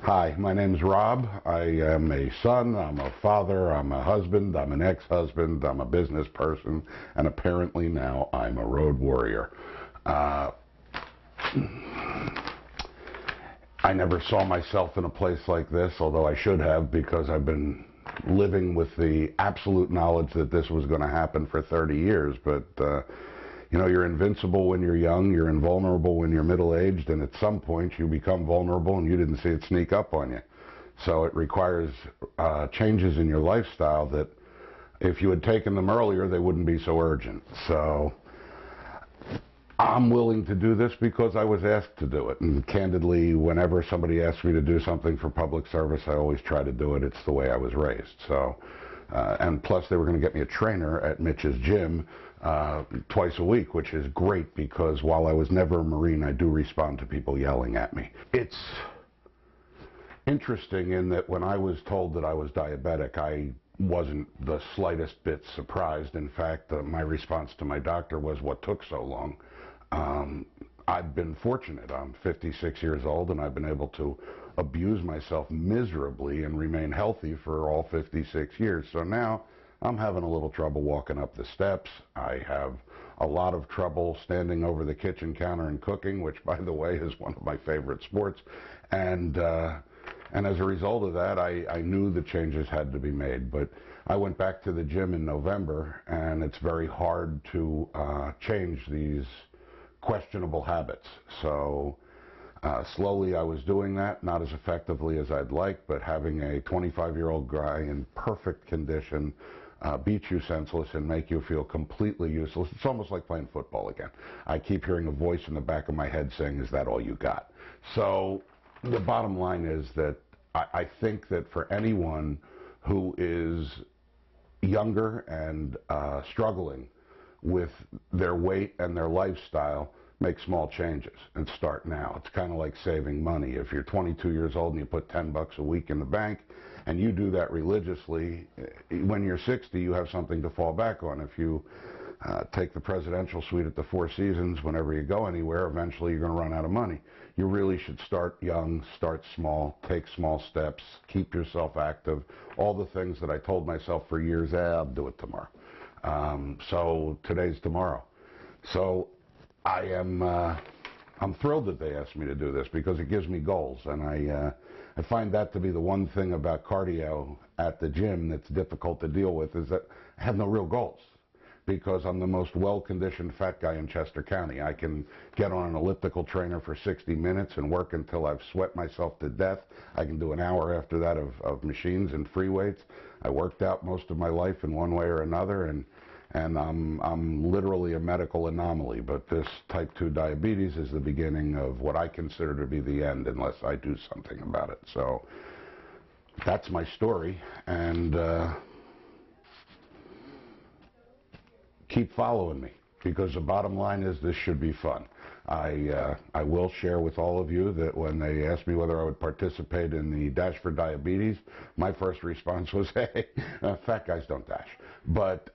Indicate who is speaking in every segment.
Speaker 1: Hi, my name's Rob. I am a son, I'm a father, I'm a husband, I'm an ex-husband, I'm a business person, and apparently now I'm a road warrior. I never saw myself in a place like this, although I should have, because I've been living with the absolute knowledge that this was going to happen for 30 years. But, you know, you're invincible when you're young, you're invulnerable when you're middle-aged, and at some point you become vulnerable and you didn't see it sneak up on you. So it requires changes in your lifestyle that if you had taken them earlier, they wouldn't be so urgent. So I'm willing to do this because I was asked to do it. And candidly, whenever somebody asks me to do something for public service, I always try to do it. It's the way I was raised. So, and plus they were going to get me a trainer at Mitch's gym twice a week, which is great because while I was never a Marine, I do respond to people yelling at me. It's interesting in that when I was told that I was diabetic, I wasn't the slightest bit surprised. In fact, my response to my doctor was, "What took so long?" I've been fortunate. I'm 56 years old and I've been able to abuse myself miserably and remain healthy for all 56 years. So now I'm having a little trouble walking up the steps. I have a lot of trouble standing over the kitchen counter and cooking, which, by the way, is one of my favorite sports. And as a result of that, I knew the changes had to be made. But I went back to the gym in November, and it's very hard to change these questionable habits. So slowly I was doing that, not as effectively as I'd like, but having a 25-year-old guy in perfect condition beat you senseless and make you feel completely useless. It's almost like playing football again. I keep hearing a voice in the back of my head saying, "Is that all you got?" So the bottom line is that I think that for anyone who is younger and struggling with their weight and their lifestyle, make small changes and start now. It's kind of like saving money. If you're 22 years old and you put 10 bucks a week in the bank and you do that religiously, when you're 60 you have something to fall back on. If you take the presidential suite at the Four Seasons whenever you go anywhere, eventually you're going to run out of money. You really should start young, start small, take small steps, keep yourself active, all the things that I told myself for years, I'll do it tomorrow. So today's tomorrow. So I'm thrilled that they asked me to do this because it gives me goals, and I find that to be the one thing about cardio at the gym that's difficult to deal with, is that I have no real goals because I'm the most well-conditioned fat guy in Chester County. I can get on an elliptical trainer for 60 minutes and work until I've sweat myself to death. I can do an hour after that of machines and free weights. I worked out most of my life in one way or another, and I'm literally a medical anomaly, but this type 2 diabetes is the beginning of what I consider to be the end unless I do something about it. So that's my story, and keep following me, because the bottom line is this should be fun. I will share with all of you that when they asked me whether I would participate in the Dash for Diabetes, my first response was, hey, fat guys don't dash. But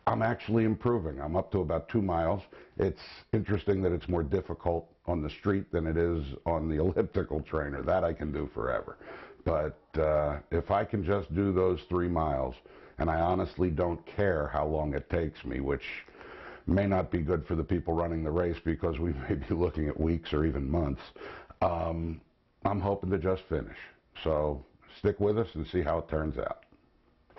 Speaker 1: I'm actually improving. I'm up to about 2 miles. It's interesting that it's more difficult on the street than it is on the elliptical trainer. That I can do forever. But if I can just do those 3 miles, and I honestly don't care how long it takes me, which may not be good for the people running the race because we may be looking at weeks or even months, I'm hoping to just finish. So stick with us and see how it turns out.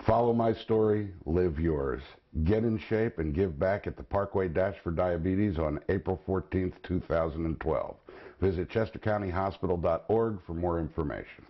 Speaker 1: Follow my story, live yours. Get in shape and give back at the Parkway Dash for Diabetes on April 14th, 2012. Visit chestercountyhospital.org for more information.